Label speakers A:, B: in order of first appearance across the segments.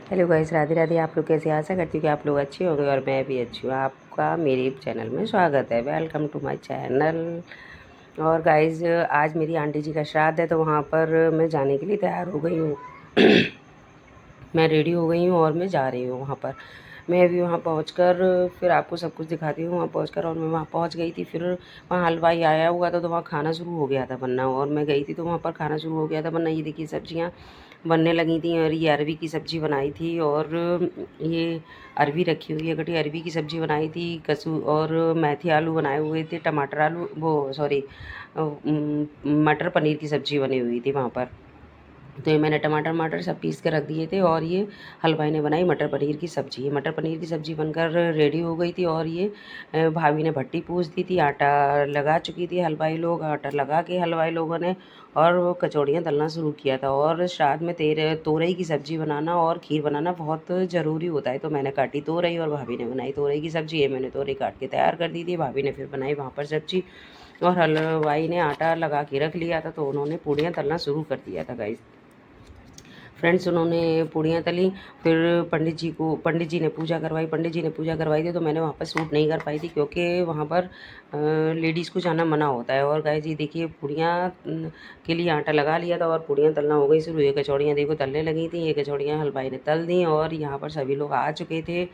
A: Hello guys, Radhe Radhe. आप लोग कैसे? आशा करती हूँ कि आप लोग अच्छे होंगे और मैं भी अच्छी हूँ। आपका मेरे चैनल में स्वागत है। Welcome to my channel. और गाइस, आज मेरी आंटी जी का श्राद्ध है, तो वहाँ पर मैं जाने के लिए तैयार हो गई हूँ। मैं रेडी हो गई हूँ और मैं जा रही हूँ वहाँ पर। मैं अभी वहाँ पहुँचकर फिर आपको सब कुछ दिखाती हूँ। वहाँ पहुँचकर और मैं वहाँ पहुँच गई थी। फिर वहाँ हलवाई आया हुआ था, तो वहाँ खाना शुरू हो गया था बनना, और मैं गई थी तो वहाँ पर खाना शुरू हो गया था बनना। ये देखिए सब्जियाँ बनने लगी थी, और ये अरवी की सब्ज़ी बनाई थी, और ये अरवी रखी हुई है, कटी अरवी की सब्ज़ी बनाई थी, कसूर और मेथी आलू बनाए हुए थे, टमाटर आलू वो सॉरी मटर पनीर की सब्ज़ी बनी हुई थी वहाँ पर। तो ये मैंने टमाटर वमाटर सब पीस के रख दिए थे, और ये हलवाई ने बनाई मटर पनीर की सब्ज़ी। ये मटर पनीर की सब्ज़ी बनकर रेडी हो गई थी, और ये भाभी ने भट्टी पूछ दी थी, आटा लगा चुकी थी हलवाई लोग, आटा लगा के हलवाई लोगों ने और वो कचौड़ियाँ तलना शुरू किया था। और श्राद्ध में तोरई की सब्ज़ी बनाना और खीर बनाना बहुत ज़रूरी होता है, तो मैंने काटी तोरई और भाभी ने बनाई तोरई की सब्ज़ी। ये मैंने तोरई काट के तैयार कर दी थी, भाभी ने फिर बनाई वहाँ पर सब्ज़ी, और हलवाई ने आटा लगा के रख लिया था, तो उन्होंने पूड़ियाँ तलना शुरू कर दिया था गाइस। फ्रेंड्स, उन्होंने पूड़ियाँ तली। फिर पंडित जी ने पूजा करवाई। पंडित जी ने पूजा करवाई थी, तो मैंने वहाँ पर शूट नहीं कर पाई थी, क्योंकि वहाँ पर लेडीज़ को जाना मना होता है। और गाइस, ये देखिए पूड़ियाँ के लिए आटा लगा लिया था, और पूड़ियाँ तलना हो गई शुरू। ये कचौड़ियाँ देखो तलने लगी थी। ये कचौड़ियाँ हलवाई ने तल दी, और यहाँ पर सभी लोग आ चुके थे।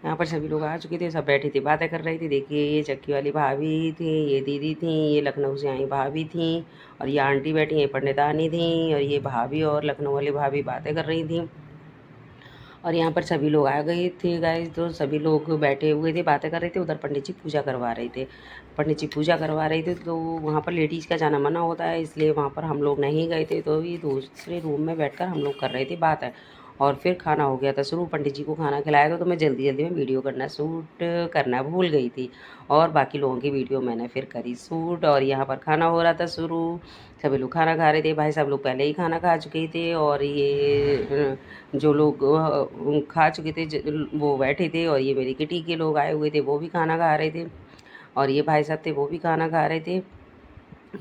A: यहाँ पर सभी लोग आ चुके थे, सब बैठी थी, बातें कर रही थी। देखिए ये चक्की वाली भाभी थी, ये दीदी थी, ये लखनऊ से आई भाभी थी, और ये आंटी बैठी, ये पंडितानी थी, और ये भाभी और लखनऊ वाली भाभी बातें कर रही थी। और यहाँ पर सभी लोग आ गए थे गाइस, तो सभी लोग बैठे हुए थे, बातें कर रहे थे। उधर पंडित जी पूजा करवा रहे थे। पंडित जी पूजा करवा रहे थे, तो वहाँ पर लेडीज़ का जाना मना होता है, इसलिए वहाँ पर हम लोग नहीं गए थे। तो ये दूसरे रूम में बैठकर हम लोग कर रहे थे बात है। और फिर खाना हो गया था शुरू। पंडित जी को खाना खिलाया था, तो मैं जल्दी जल्दी में वीडियो शूट करना भूल गई थी, और बाकी लोगों की वीडियो मैंने फिर करी शूट। और यहाँ पर खाना हो रहा था शुरू, सभी लोग खाना खा रहे थे। भाई साहब लोग पहले ही खाना खा चुके थे, और ये जो लोग खा चुके थे वो बैठे थे, और ये मेरी किटी के लोग आए हुए थे, वो भी खाना खा रहे थे, और ये भाई साहब थे वो भी खाना खा रहे थे।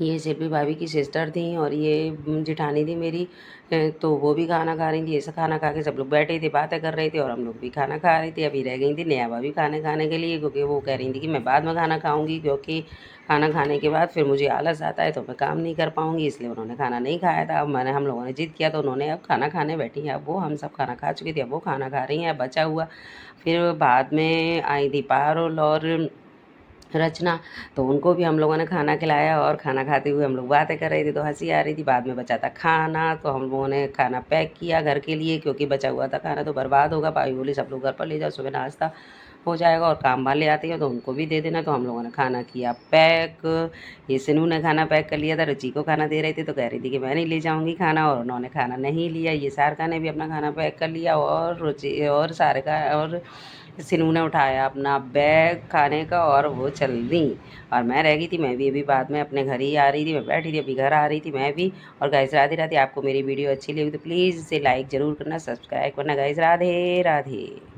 A: ये शिल्पी भाभी की सिस्टर थी, और ये जेठानी थी मेरी, तो वो भी खाना खा रही थी। ऐसा खाना खा के सब लोग बैठे थे, बातें कर रहे थे, और हम लोग भी खाना खा रहे थे। अभी रह गई थी नया भाभी खाने के लिए, क्योंकि वो कह रही थी कि मैं बाद में खाना खाऊंगी, क्योंकि खाना खाने के बाद फिर मुझे आलस आता है, तो मैं काम नहीं कर पाऊंगी, इसलिए उन्होंने खाना नहीं खाया था। अब हम लोगों ने जिद किया, तो उन्होंने अब खाना खाने बैठी हैं। अब वो हम सब खाना खा चुके थे, अब वो खाना खा रही हैं, अब बचा हुआ। फिर बाद में आई थी पारुल और रचना, तो उनको भी हम लोगों ने खाना खिलाया, और खाना खाते हुए हम लोग बातें कर रहे थे, तो हंसी आ रही थी। बाद में बचा था खाना, तो हम लोगों ने खाना पैक किया घर के लिए, क्योंकि बचा हुआ था खाना तो बर्बाद होगा। भाई बोली सब लोग घर पर ले जाओ, सुबह नाश्ता हो जाएगा, और काम वाले आते हैं तो उनको भी दे देना। तो हम लोगों ने खाना किया पैक। ये सिनू ने खाना पैक कर लिया था, रुचि को खाना दे रहे थे, तो कह रही थी कि मैं नहीं ले जाऊँगी खाना, और उन्होंने खाना नहीं लिया। ये सारका ने भी अपना खाना पैक कर लिया, और रुचि और सारका और सिनू ने उठाया अपना बैग खाने का, और वो चल दी, और मैं रह गई थी। मैं भी अभी बाद में अपने घर ही आ रही थी, मैं बैठी थी, अभी घर आ रही थी मैं भी। और गाइस, राधे राधे। आपको मेरी वीडियो अच्छी लगी तो प्लीज़ इसे लाइक ज़रूर करना, सब्सक्राइब करना गाइस। राधे राधे।